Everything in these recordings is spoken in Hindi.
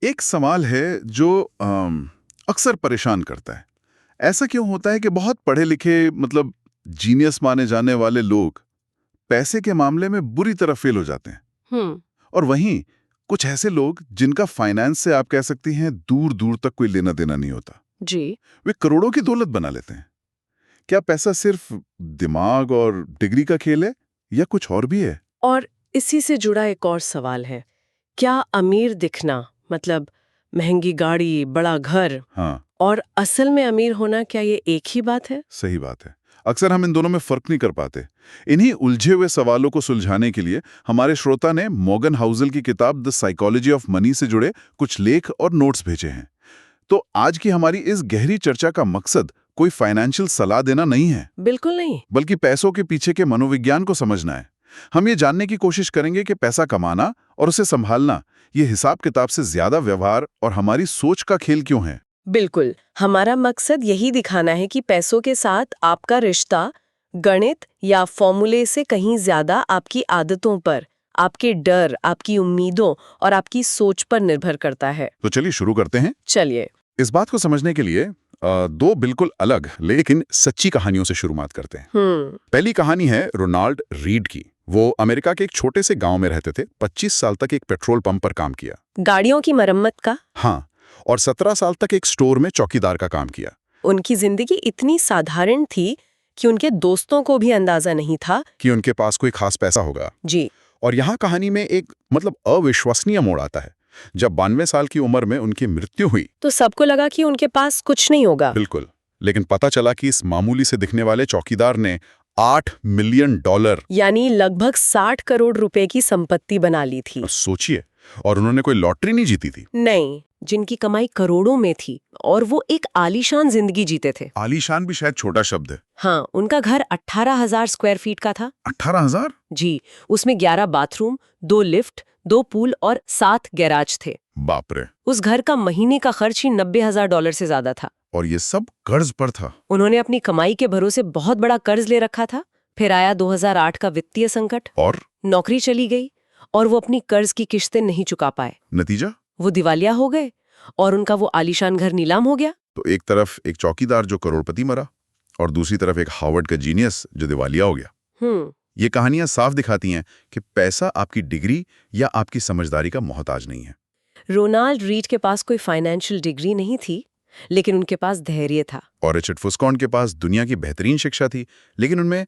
एक सवाल है जो अक्सर परेशान करता है। ऐसा क्यों होता है कि बहुत पढ़े लिखे मतलब जीनियस माने जाने वाले लोग पैसे के मामले में बुरी तरह फेल हो जाते हैं, हम्म। और वहीं कुछ ऐसे लोग जिनका फाइनेंस से आप कह सकती हैं दूर दूर तक कोई लेना देना नहीं होता, जी। वे करोड़ों की दौलत बना लेते हैं। क्या पैसा सिर्फ दिमाग और डिग्री का खेल है या कुछ और भी है? और इसी से जुड़ा एक और सवाल है, क्या अमीर दिखना मतलब महंगी गाड़ी, बड़ा घर हाँ, और असल में अमीर होना, क्या ये एक ही बात है? सही बात है। अक्सर हम इन दोनों में फर्क नहीं कर पाते। इन्हीं उलझे हुए सवालों को सुलझाने के लिए हमारे श्रोता ने मॉर्गन हाउसल की किताब द साइकोलॉजी ऑफ मनी से जुड़े कुछ लेख और नोट्स भेजे हैं। तो आज की हमारी इस गहरी चर्चा का मकसद कोई फाइनेंशियल सलाह देना नहीं है, बिल्कुल नहीं। बल्कि पैसों के पीछे के मनोविज्ञान को समझना है। हम ये जानने की कोशिश करेंगे कि पैसा कमाना और उसे संभालना ये हिसाब किताब से ज्यादा व्यवहार और हमारी सोच का खेल क्यों है। बिल्कुल, हमारा मकसद यही दिखाना है कि पैसों के साथ आपका रिश्ता गणित या फॉर्मूले से कहीं ज्यादा आपकी आदतों पर, आपके डर, आपकी उम्मीदों और आपकी सोच पर निर्भर करता है। तो चलिए शुरू करते हैं। चलिए। इस बात को समझने के लिए दो बिल्कुल अलग लेकिन सच्ची कहानियों से शुरुआत करते हैं। पहली कहानी है रोनाल्ड रीड की। वो अमेरिका के एक छोटे से गांव में रहते थे। 25 साल तक एक पेट्रोल पंप पर काम किया। गाड़ियों की मरम्मत का। हाँ, और 17 साल तक एक स्टोर में चौकीदार का काम किया। उनकी जिंदगी इतनी साधारण थी कि उनके दोस्तों को भी अंदाजा नहीं था कि उनके पास कोई खास पैसा होगा। जी। और यहाँ कहानी में एक अविश्वसनीय मोड़ आता है। जब 92 साल की उम्र में उनकी मृत्यु हुई तो सबको लगा कि उनके पास कुछ नहीं होगा। बिल्कुल, लेकिन पता चला कि इस मामूली से दिखने वाले चौकीदार ने $8 मिलियन यानी लगभग 60 करोड़ रुपए की संपत्ति बना ली थी। सोचिए, और उन्होंने कोई लॉटरी नहीं जीती थी। नहीं, जिनकी कमाई करोड़ों में थी और वो एक आलीशान जिंदगी जीते थे। आलीशान भी शायद छोटा शब्द है। हाँ, उनका घर 18,000 स्क्वायर फीट का था। 18,000? जी, उसमें 11 बाथरूम, 2 लिफ्ट, 2 पूल और 7 गैराज थे। बाप रे। उस घर का महीने का खर्च ही $90,000 से ज्यादा था। और ये सब कर्ज पर था। उन्होंने अपनी कमाई के भरोसे बहुत बड़ा कर्ज ले रखा था। फिर आया 2008 का वित्तीय संकट और नौकरी चली गई और वो अपनी कर्ज की किश्तें नहीं चुका पाए। नतीजा? वो दिवालिया हो गए और उनका वो आलीशान घर नीलाम हो गया। तो एक तरफ एक चौकीदार जो करोड़पति मरा और दूसरी तरफ एक हार्वर्ड का जीनियस जो दिवालिया हो गया। ये कहानियां साफ दिखाती हैं कि पैसा आपकी डिग्री या आपकी समझदारी का मोहताज नहीं है। रोनाल्ड रीड के पास कोई फाइनेंशियल डिग्री नहीं थी, लेकिन उनके पास धैर्य था। और रिचर्ड फुस्कॉन के पास दुनिया की बेहतरीन शिक्षा थी, लेकिन उनमें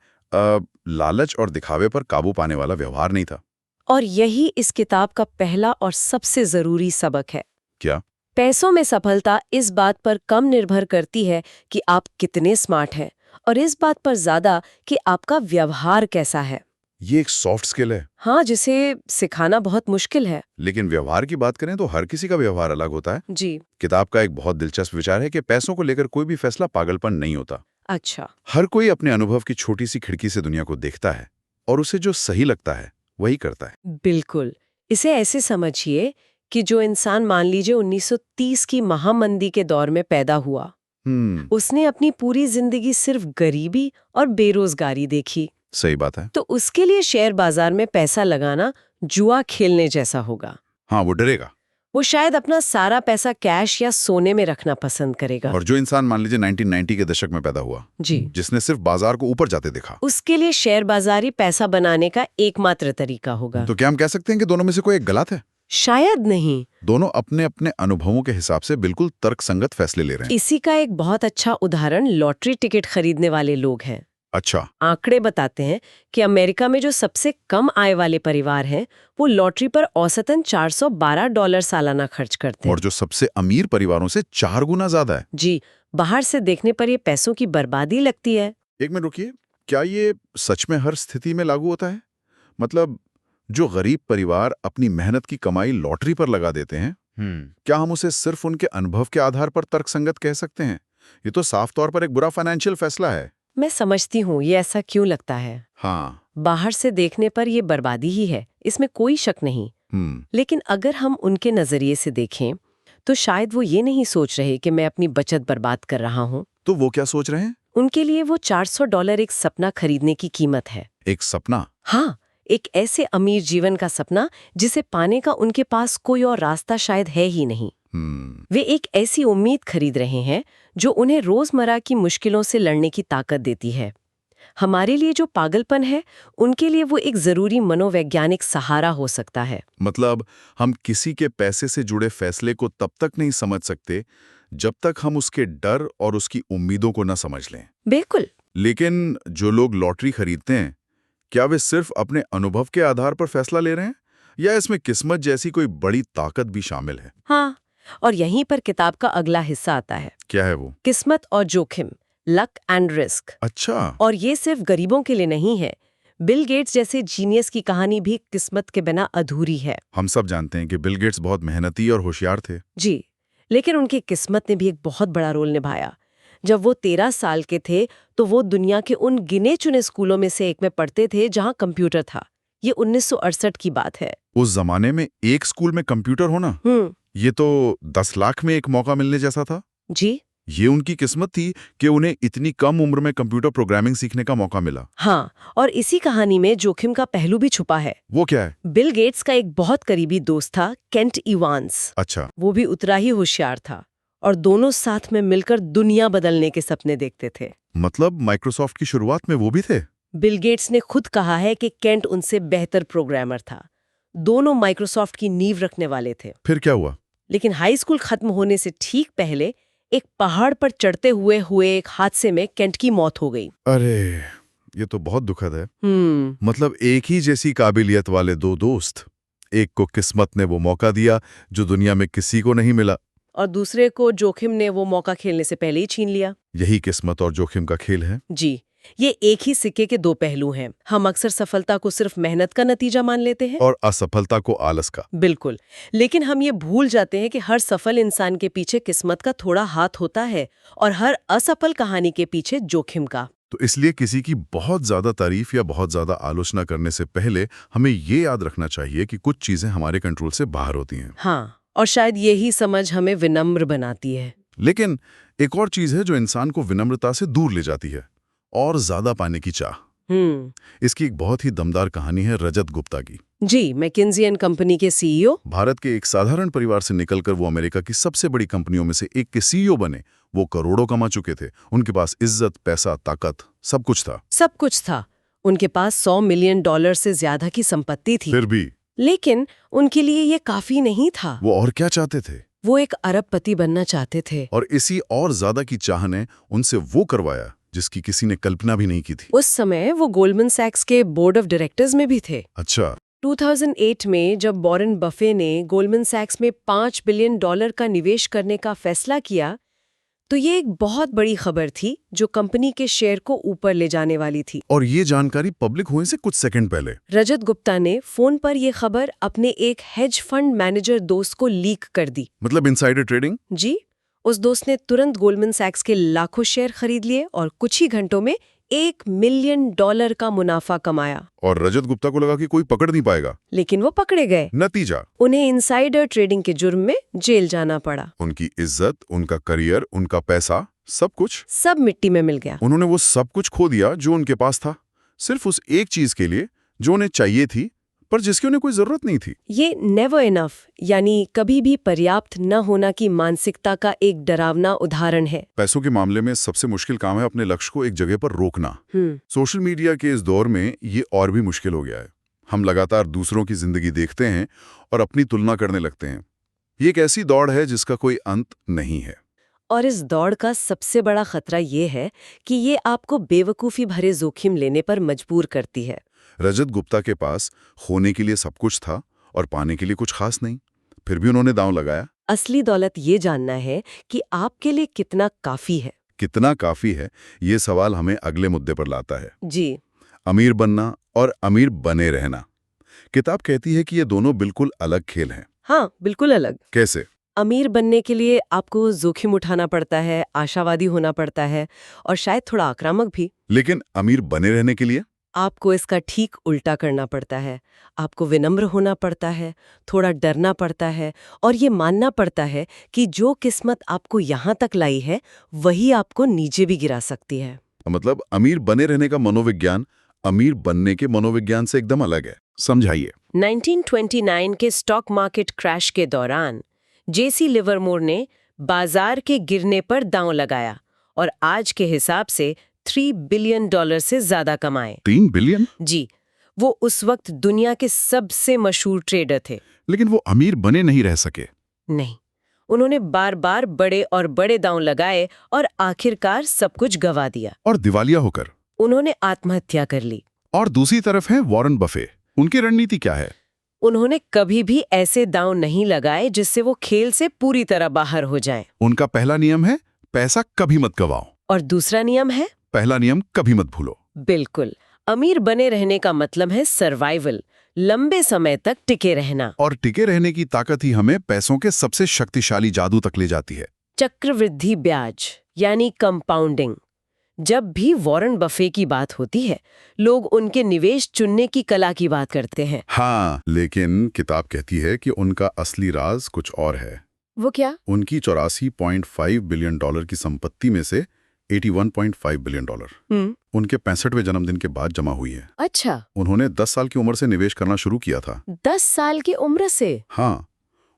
लालच और दिखावे पर काबू पाने वाला व्यवहार नहीं था। और यही इस किताब का पहला और सबसे जरूरी सबक है। क्या? पैसों में सफलता इस बात पर कम निर्भर करती है कि आप कितने स्मार्ट हैं और इस बात पर ज्यादा कि आपका व्यवहार कैसा है। ये एक सॉफ्ट स्किल है। हाँ, जिसे सिखाना बहुत मुश्किल है। लेकिन व्यवहार की बात करें तो हर किसी का व्यवहार अलग होता है। जी। किताब का एक बहुत दिलचस्प विचार है कि पैसों को लेकर कोई भी फैसला पागलपन नहीं होता। अच्छा। हर कोई अपने अनुभव की छोटी सी खिड़की से दुनिया को देखता है और उसे जो सही लगता है वही करता है। बिल्कुल। इसे ऐसे समझिए कि जो इंसान मान लीजिए 1930 की महामंदी के दौर में पैदा हुआ, उसने अपनी पूरी जिंदगी सिर्फ गरीबी और बेरोजगारी देखी। सही बात है। तो उसके लिए शेयर बाजार में पैसा लगाना जुआ खेलने जैसा होगा। हाँ, वो डरेगा। वो शायद अपना सारा पैसा कैश या सोने में रखना पसंद करेगा। और जो इंसान मान लीजिए 1990 के दशक में पैदा हुआ, जी, जिसने सिर्फ बाजार को ऊपर जाते देखा, उसके लिए शेयर बाजारी पैसा बनाने का एकमात्र तरीका होगा। तो क्या हम कह सकते हैं कि दोनों में से कोई एक गलत है? शायद नहीं। दोनों अपने अपने अनुभवों के हिसाब से बिल्कुल तर्कसंगत फैसले ले रहे हैं। इसी का एक बहुत अच्छा उदाहरण लॉटरी टिकट खरीदने वाले लोग हैं। अच्छा। आंकड़े बताते हैं कि अमेरिका में जो सबसे कम आय वाले परिवार हैं, वो लॉटरी पर औसतन $412 सालाना खर्च करते हैं। और जो सबसे अमीर परिवारों से 4 गुना ज्यादा है। जी, बाहर से देखने पर ये पैसों की बर्बादी लगती है। एक मिनट रुकिए, क्या ये सच में हर स्थिति में लागू होता है? मतलब जो गरीब परिवार अपनी मेहनत की कमाई लॉटरी पर लगा देते हैं, क्या हम उसे सिर्फ उनके अनुभव के आधार पर तर्कसंगत कह सकते हैं? ये तो साफ तौर पर एक बुरा फाइनेंशियल फैसला है। मैं समझती हूँ ये ऐसा क्यों लगता है। हाँ। बाहर से देखने पर ये बर्बादी ही है, इसमें कोई शक नहीं। लेकिन अगर हम उनके नजरिए से देखें तो शायद वो ये नहीं सोच रहे कि मैं अपनी बचत बर्बाद कर रहा हूँ। तो वो क्या सोच रहे हैं? उनके लिए वो $400 एक सपना खरीदने की कीमत है। एक सपना? हाँ, एक ऐसे अमीर जीवन का सपना जिसे पाने का उनके पास कोई और रास्ता शायद है ही नहीं। वे एक ऐसी उम्मीद खरीद रहे हैं जो उन्हें रोजमर्रा की मुश्किलों से लड़ने की ताकत देती है। हमारे लिए जो पागलपन है, उनके लिए वो एक जरूरी मनोवैज्ञानिक सहारा हो सकता है। मतलब हम किसी के पैसे से जुड़े फैसले को तब तक नहीं समझ सकते जब तक हम उसके डर और उसकी उम्मीदों को न समझ लें। बिल्कुल। लेकिन जो लोग लॉटरी खरीदते हैं, क्या वे सिर्फ अपने अनुभव के आधार पर फैसला ले रहे हैं या इसमें किस्मत जैसी कोई बड़ी ताकत भी शामिल है? हाँ, और यहीं पर किताब का अगला हिस्सा आता है। क्या है वो? किस्मत और जोखिम, लक एंड रिस्क। अच्छा। और ये सिर्फ गरीबों के लिए नहीं है। बिल गेट्स जैसे जीनियस की कहानी भी किस्मत के बिना अधूरी है। हम सब जानते हैं कि बिल गेट्स बहुत मेहनती और होशियार थे। जी, लेकिन उनकी किस्मत ने भी एक बहुत बड़ा रोल निभाया। जब वो 13 साल के थे तो वो दुनिया के उन गिने चुने स्कूलों में से एक में पढ़ते थे जहां कंप्यूटर था। ये 1968 की बात है। उस जमाने में एक स्कूल में कंप्यूटर होना, ये तो 10 लाख में एक मौका मिलने जैसा था। जी ये उनकी किस्मत थी कि उन्हें इतनी कम उम्र में कंप्यूटर प्रोग्रामिंग सीखने का मौका मिला। हाँ, और इसी कहानी में जोखिम का पहलू भी छुपा है। वो क्या है? बिल गेट्स का एक बहुत करीबी दोस्त था, केंट इवांस। अच्छा। वो भी उतना ही होशियार था और दोनों साथ में मिलकर दुनिया बदलने के सपने देखते थे। मतलब माइक्रोसॉफ्ट की शुरुआत में वो भी थे? बिल गेट्स ने खुद कहा है कि केंट उनसे बेहतर प्रोग्रामर था। दोनों माइक्रोसॉफ्ट की नींव रखने वाले थे। फिर क्या हुआ? लेकिन हाई स्कूल खत्म होने से ठीक पहले एक पहाड़ पर चढ़ते हुए एक हादसे में केंट की मौत हो गई। अरे, ये तो बहुत दुखद है। मतलब एक ही जैसी काबिलियत वाले दो दोस्त, एक को किस्मत ने वो मौका दिया जो दुनिया में किसी को नहीं मिला, और दूसरे को जोखिम ने वो मौका खेलने से पहले ही छीन लिया। यही किस्मत और जोखिम का खेल है। जी, ये एक ही सिक्के के दो पहलू हैं। हम अक्सर सफलता को सिर्फ मेहनत का नतीजा मान लेते हैं और असफलता को आलस का। बिल्कुल, लेकिन हम ये भूल जाते हैं कि हर सफल इंसान के पीछे किस्मत का थोड़ा हाथ होता है और हर असफल कहानी के पीछे जोखिम का। तो इसलिए किसी की बहुत ज्यादा तारीफ या बहुत ज्यादा आलोचना करने से पहले हमें ये याद रखना चाहिए कि कुछ चीजें हमारे कंट्रोल से बाहर होती हैं। हाँ, और शायद यही समझ हमें विनम्र बनाती है। लेकिन एक और चीज है जो इंसान को विनम्रता से दूर ले जाती है, और ज्यादा पाने की चाह। इसकी एक बहुत ही दमदार कहानी है रजत गुप्ता की। जी, मैकिन्जी एंड कंपनी के सीईओ। भारत के एक साधारण परिवार से निकलकर वो अमेरिका की सबसे बड़ी कंपनियों में से एक के सीईओ बने। वो करोड़ों कमा चुके थे। उनके पास इज्जत, पैसा, ताकत, सब कुछ था। सब कुछ था। उनके पास $100 मिलियन से ज्यादा की संपत्ति थी। फिर भी लेकिन उनके लिए ये काफी नहीं था। वो और क्या चाहते थे? वो एक अरबपति बनना चाहते थे। और इसी और ज्यादा की चाह ने उनसे वो करवाया जिसकी किसी ने कल्पना भी नहीं की थी। उस समय वो गोल्डमैन सैक्स के बोर्ड ऑफ डायरेक्टर्स में भी थे। अच्छा। 2008 में जब वॉरेन बफे ने गोल्डमैन सैक्स में $5 बिलियन का निवेश करने का फैसला किया, तो ये एक बहुत बड़ी खबर थी जो कंपनी के शेयर को ऊपर ले जाने वाली थी। और ये जानकारी पब्लिक होने से कुछ सेकंड पहले रजत गुप्ता ने फोन पर यह खबर अपने एक हेज फंड मैनेजर दोस्त को लीक कर दी। मतलब इनसाइडर ट्रेडिंग? जी, उस दोस्त ने तुरंत गोल्डमैन सैक्स के लाखों शेयर खरीद लिए और कुछ ही घंटों में $1 मिलियन का मुनाफा कमाया। और रजत गुप्ता को लगा कि कोई पकड़ नहीं पाएगा। लेकिन वो पकड़े गए। नतीजा? उन्हें इनसाइडर ट्रेडिंग के जुर्म में जेल जाना पड़ा। उनकी इज्जत, उनका करियर, उनका पैसा, सब मिट्टी में मिल गया। उन्होंने वो सब कुछ खो दिया जो उनके पास था, सिर्फ उस एक चीज के लिए जो उन्हें चाहिए थी पर जिसकी उन्हें कोई जरूरत नहीं थी। ये नेवर इनफ, यानी कभी भी पर्याप्त न होना की मानसिकता का एक डरावना उदाहरण है। पैसों के मामले में सबसे मुश्किल काम है अपने लक्ष्य को एक जगह पर रोकना। सोशल मीडिया के इस दौर में ये और भी मुश्किल हो गया है। हम लगातार दूसरों की जिंदगी देखते हैं और अपनी तुलना करने लगते हैं। ये एक ऐसी दौड़ है जिसका कोई अंत नहीं है। और इस दौड़ का सबसे बड़ा खतरा ये है कि ये आपको बेवकूफ़ी भरे जोखिम लेने पर मजबूर करती है। रजत गुप्ता के पास खोने के लिए सब कुछ था और पाने के लिए कुछ खास नहीं, फिर भी उन्होंने दांव लगाया। असली दौलत ये जानना है कि आपके लिए कितना काफी है। कितना काफी है, ये सवाल हमें अगले मुद्दे पर लाता है। जी, अमीर बनना और अमीर बने रहना। किताब कहती है कि ये दोनों बिल्कुल अलग खेल हैं। हाँ, बिल्कुल अलग। कैसे? अमीर बनने के लिए आपको जोखिम उठाना पड़ता है, आशावादी होना पड़ता है और शायद थोड़ा आक्रामक भी। लेकिन अमीर बने रहने के लिए आपको इसका ठीक उल्टा करना पड़ता है। आपको विनम्र होना पड़ता है, थोड़ा डरना पड़ता है और ये मानना पड़ता है कि जो किस्मत आपको यहाँ तक लाई है वही आपको नीचे भी गिरा सकती है। मतलब अमीर बने रहने का मनोविज्ञान अमीर बनने के मनोविज्ञान से एकदम अलग है। समझाइए। 1929 के स्टॉक मार्केट क्रैश के दौरान जेसी लिवरमोर ने बाजार के गिरने पर दांव लगाया और आज के हिसाब से $3 बिलियन से ज्यादा कमाए। 3 बिलियन? जी, वो उस वक्त दुनिया के सबसे मशहूर ट्रेडर थे। लेकिन वो अमीर बने नहीं रह सके। नहीं, उन्होंने बार बार बड़े और बड़े दांव लगाए और आखिरकार सब कुछ गवा दिया। और दिवालिया होकर उन्होंने आत्महत्या कर ली। और दूसरी तरफ है वॉरेन बफे। उनकी रणनीति क्या है? उन्होंने कभी भी ऐसे दांव नहीं लगाए जिससे वो खेल से पूरी तरह बाहर हो जाएं। उनका पहला नियम है पैसा कभी मत गवाओ। और दूसरा नियम है? पहला नियम कभी मत भूलो। बिल्कुल। अमीर बने रहने का मतलब है सर्वाइवल, लंबे समय तक टिके रहना। और टिके रहने की ताकत ही हमें पैसों के सबसे शक्तिशाली जादू तक ले जाती है। चक्रवृद्धि ब्याज यानी कंपाउंडिंग। जब भी वॉरेन बफे की बात होती है, लोग उनके निवेश चुनने की कला की बात करते हैं। हाँ, लेकिन किताब कहती है कि उनका असली राज कुछ और है। वो क्या? उनकी 84.5 बिलियन डॉलर की संपत्ति में से 81.5 बिलियन डॉलर उनके 65वें जन्मदिन के बाद जमा हुई है। अच्छा। उन्होंने 10 साल की उम्र से निवेश करना शुरू किया था। 10 साल की उम्र से? हाँ,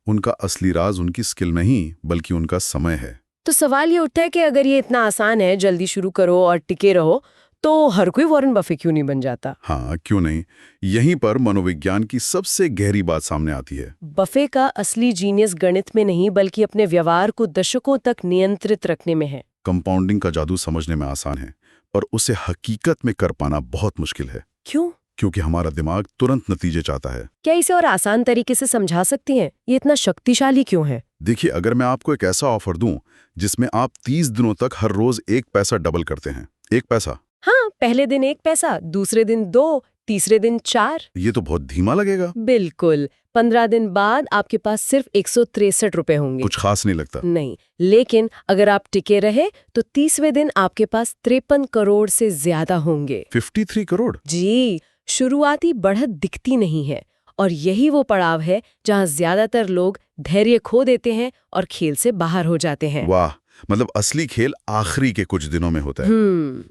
उनका असली राज उनकी स्किल नहीं बल्कि उनका समय है। तो सवाल ये उठता है कि अगर ये इतना आसान है, जल्दी शुरू करो और टिके रहो, तो हर कोई वॉरेन बफे क्यों नहीं बन जाता? हाँ, क्यों नहीं? यहीं पर मनोविज्ञान की सबसे गहरी बात सामने आती है। बफे का असली जीनियस गणित में नहीं बल्कि अपने व्यवहार को दशकों तक नियंत्रित रखने में है। कंपाउंडिंग का जादू समझने में आसान है, पर उसे हकीकत में कर पाना बहुत मुश्किल है। क्यों? क्योंकि हमारा दिमाग तुरंत नतीजे चाहता है। क्या इसे और आसान तरीके से समझा सकती हैं? ये इतना शक्तिशाली क्यों है? देखिए, अगर मैं आपको एक ऐसा ऑफर दूं जिसमें आप 30 दिनों तक हर रोज 1 पैसा डबल करते हैं, 1 पैसा। हाँ, पहले दिन 1 पैसा, दूसरे दिन 2, तीसरे दिन 4। ये तो बहुत धीमा लगेगा। बिल्कुल। 15 दिन बाद आपके पास सिर्फ 163 रुपए होंगे। कुछ खास नहीं लगता। नहीं, लेकिन अगर आप टिके रहे तो 30वें दिन आपके पास 53 करोड़ से ज्यादा होंगे। 53 करोड़? जी, शुरुआती बढ़त दिखती नहीं है और यही वो पड़ाव है जहां ज्यादातर लोग धैर्य खो देते हैं और खेल से बाहर हो जाते हैं। वाह, मतलब असली खेल आखिरी के कुछ दिनों में होता है।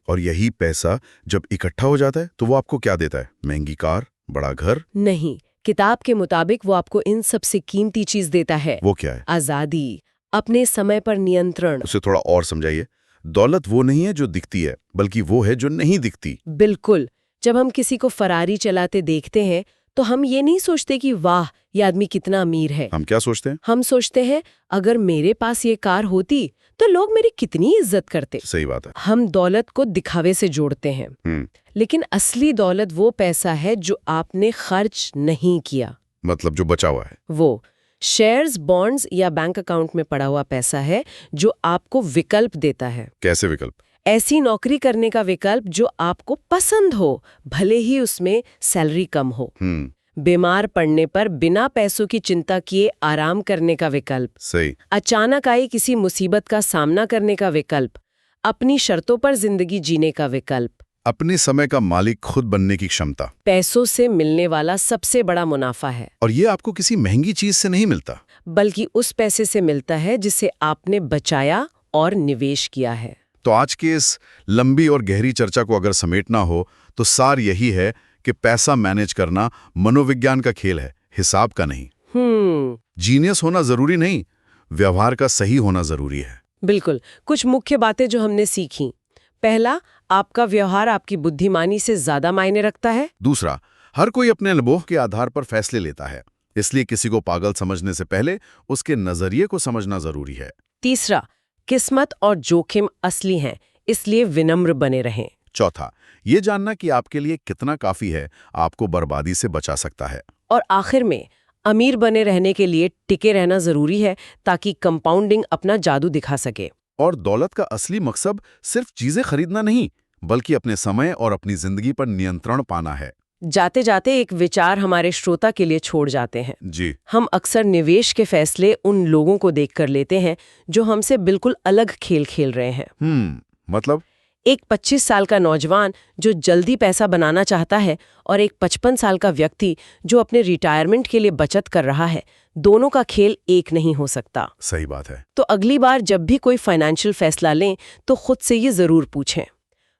और यही पैसा जब इकट्ठा हो जाता है तो वो आपको क्या देता है? महंगी कार, बड़ा घर? नहीं, किताब के मुताबिक वो आपको इन सबसे कीमती चीज देता है। वो क्या है? आजादी, अपने समय पर नियंत्रण। उसे थोड़ा और समझाइए। दौलत वो नहीं है जो दिखती है, बल्कि वो है जो नहीं दिखती। बिल्कुल। जब हम किसी को फरारी चलाते देखते हैं तो हम ये नहीं सोचते कि वाह, ये आदमी कितना अमीर है। हम क्या सोचते हैं? हम सोचते हैं अगर मेरे पास ये कार होती तो लोग मेरी कितनी इज्जत करते। सही बात है। हम दौलत को दिखावे से जोड़ते हैं। लेकिन असली दौलत वो पैसा है जो आपने खर्च नहीं किया। मतलब जो बचा हुआ है। वो शेयर्स, बॉन्ड्स या बैंक अकाउंट में पड़ा हुआ पैसा है जो आपको विकल्प देता है। कैसे विकल्प? ऐसी नौकरी करने का विकल्प जो आपको पसंद हो, भले ही उसमें सैलरी कम हो। बीमार पड़ने पर बिना पैसों की चिंता किए आराम करने का विकल्प। सही। अचानक आई किसी मुसीबत का सामना करने का विकल्प। अपनी शर्तों पर जिंदगी जीने का विकल्प। अपने समय का मालिक खुद बनने की क्षमता। पैसों से मिलने वाला सबसे बड़ा मुनाफा है। और ये आपको किसी महंगी चीज से नहीं मिलता, बल्कि उस पैसे से मिलता है जिसे आपने बचाया और निवेश किया है। तो आज के इस लंबी और गहरी चर्चा को अगर समेटना हो तो सार यही है कि पैसा मैनेज करना मनोविज्ञान का खेल है, हिसाब का नहीं। जीनियस होना जरूरी नहीं, व्यवहार का सही होना जरूरी है। बिल्कुल। कुछ मुख्य बातें जो हमने सीखी। पहला, आपका व्यवहार आपकी बुद्धिमानी से ज्यादा मायने रखता है। दूसरा, हर कोई अपने अनुभव के आधार पर फैसले लेता है, इसलिए किसी को पागल समझने से पहले उसके नजरिए को समझना जरूरी है। तीसरा, किस्मत और जोखिम असली हैं, इसलिए विनम्र बने रहें। चौथा, ये जानना कि आपके लिए कितना काफी है आपको बर्बादी से बचा सकता है। और आखिर में, अमीर बने रहने के लिए टिके रहना जरूरी है ताकि कंपाउंडिंग अपना जादू दिखा सके। और दौलत का असली मकसद सिर्फ चीजें खरीदना नहीं, बल्कि अपने समय और अपनी जिंदगी पर नियंत्रण पाना है। जाते जाते एक विचार हमारे श्रोता के लिए छोड़ जाते हैं। जी। हम अक्सर निवेश के फैसले उन लोगों को देखकर लेते हैं जो हमसे बिल्कुल अलग खेल खेल रहे हैं। मतलब? एक 25 साल का नौजवान जो जल्दी पैसा बनाना चाहता है और एक 55 साल का व्यक्ति जो अपने रिटायरमेंट के लिए बचत कर रहा है, दोनों का खेल एक नहीं हो सकता। सही बात है। तो अगली बार जब भी कोई फाइनेंशियल फैसला लें तो खुद से ये जरूर पूछें,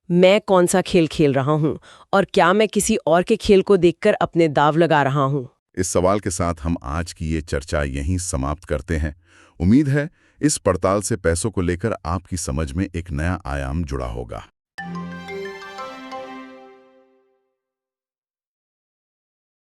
मैं कौन सा खेल खेल रहा हूँ और क्या मैं किसी और के खेल को देखकर अपने दाव लगा रहा हूँ। इस सवाल के साथ हम आज की ये चर्चा यहीं समाप्त करते हैं। उम्मीद है इस पड़ताल से पैसों को लेकर आपकी समझ में एक नया आयाम जुड़ा होगा।